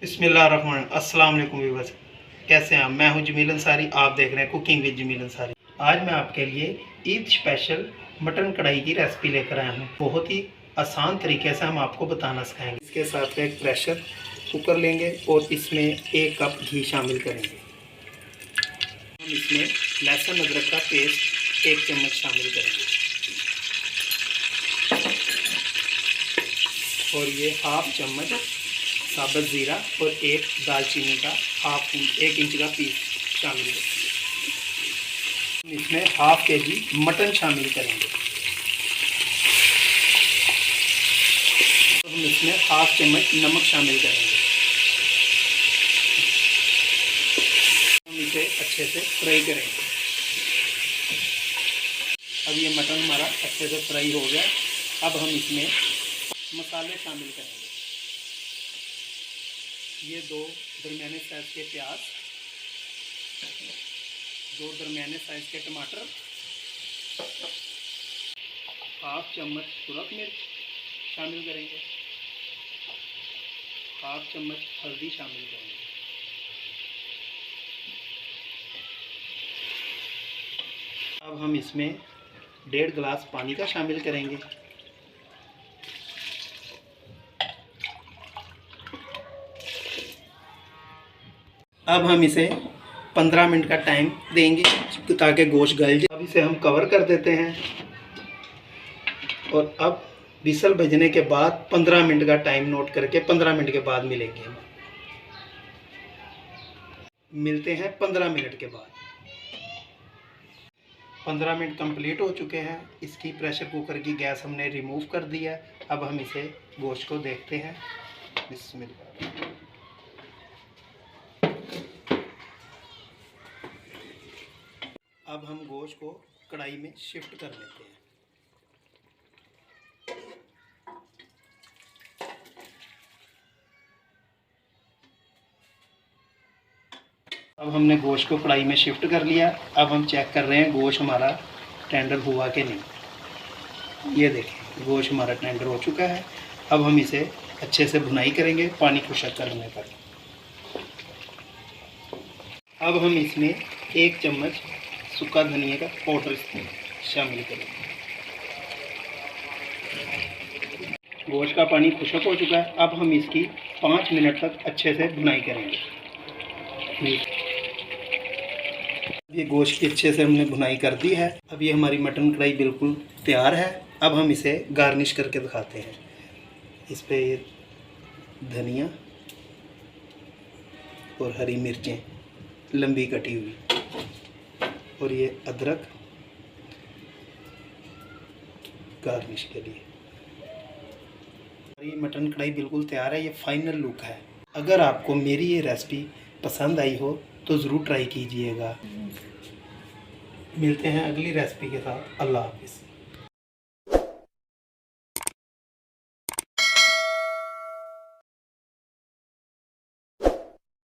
बिस्मिल्लाहिर्रहमानिर्रहीम। अस्सलाम वालेकुम व्यूअर्स, कैसे हैं आप? मैं हूं जमील अंसारी, आप देख रहे हैं कुकिंग विद जमील अंसारी। आज मैं आपके लिए ईद स्पेशल मटन कढ़ाई की रेसिपी लेकर आया हूं। बहुत ही आसान तरीके से हम आपको बताना सिखाएंगे। इसके साथ एक प्रेशर कुकर लेंगे और इसमें 1 कप घी शामिल करेंगे। हम इसमें लहसुन अदरक का पेस्ट 1 चम्मच शामिल करेंगे और ये 1/2 चम्मच साबुत ज़ीरा और 1 दालचीनी का 1 इंच का पीस शामिल करेंगे। इसमें 1/2 kg मटन शामिल करेंगे। तो हम इसमें 1/2 चम्मच नमक शामिल करेंगे। हम इसे अच्छे से फ्राई करेंगे। अब ये मटन हमारा अच्छे से फ्राई हो गया। अब हम इसमें मसाले शामिल करेंगे। ये 2 दरमियाने साइज़ के प्याज, 2 दरमियाने साइज़ के टमाटर, 1/2 चम्मच सुरख मिर्च शामिल करेंगे, 1/2 चम्मच हल्दी शामिल करेंगे। अब हम इसमें 1.5 गिलास पानी का शामिल करेंगे। अब हम इसे 15 मिनट का टाइम देंगे ताकि गोश्त गल जाए। अब इसे हम कवर कर देते हैं और अब विसल बजने के बाद 15 मिनट का टाइम नोट करके 15 मिनट के बाद मिलेंगे हम। मिलते हैं 15 मिनट के बाद। 15 मिनट कंप्लीट हो चुके हैं। इसकी प्रेशर कुकर की गैस हमने रिमूव कर दिया। अब हम इसे गोश्त को देखते हैं। बिस्मिल्लाह। अब हम गोश्त को कढ़ाई में शिफ्ट कर लेते हैं। अब हमने गोश्त को कढ़ाई में शिफ्ट कर लिया। अब हम चेक कर रहे हैं गोश्त हमारा टेंडर हुआ कि नहीं। ये देखें, गोश्त हमारा टेंडर हो चुका है। अब हम इसे अच्छे से भुनाई करेंगे पानी खुश्क करने पर। अब हम इसमें 1 चम्मच सूखा धनिया का पाउडर शामिल करेंगे। गोश्त का पानी खुश्क हो चुका है। अब हम इसकी 5 मिनट तक अच्छे से भुनाई करेंगे। ये गोश्त की अच्छे से हमने भुनाई कर दी है। अब ये हमारी मटन कढ़ाई बिल्कुल तैयार है। अब हम इसे गार्निश करके दिखाते हैं। इस पे ये धनिया और हरी मिर्चें लंबी कटी हुई और ये अदरक गार्निश के लिए। ये मटन कढ़ाई बिल्कुल तैयार है। ये फाइनल लुक है। अगर आपको मेरी ये रेसिपी पसंद आई हो तो ज़रूर ट्राई कीजिएगा। मिलते हैं अगली रेसिपी के साथ। अल्लाह हाफ़िज़।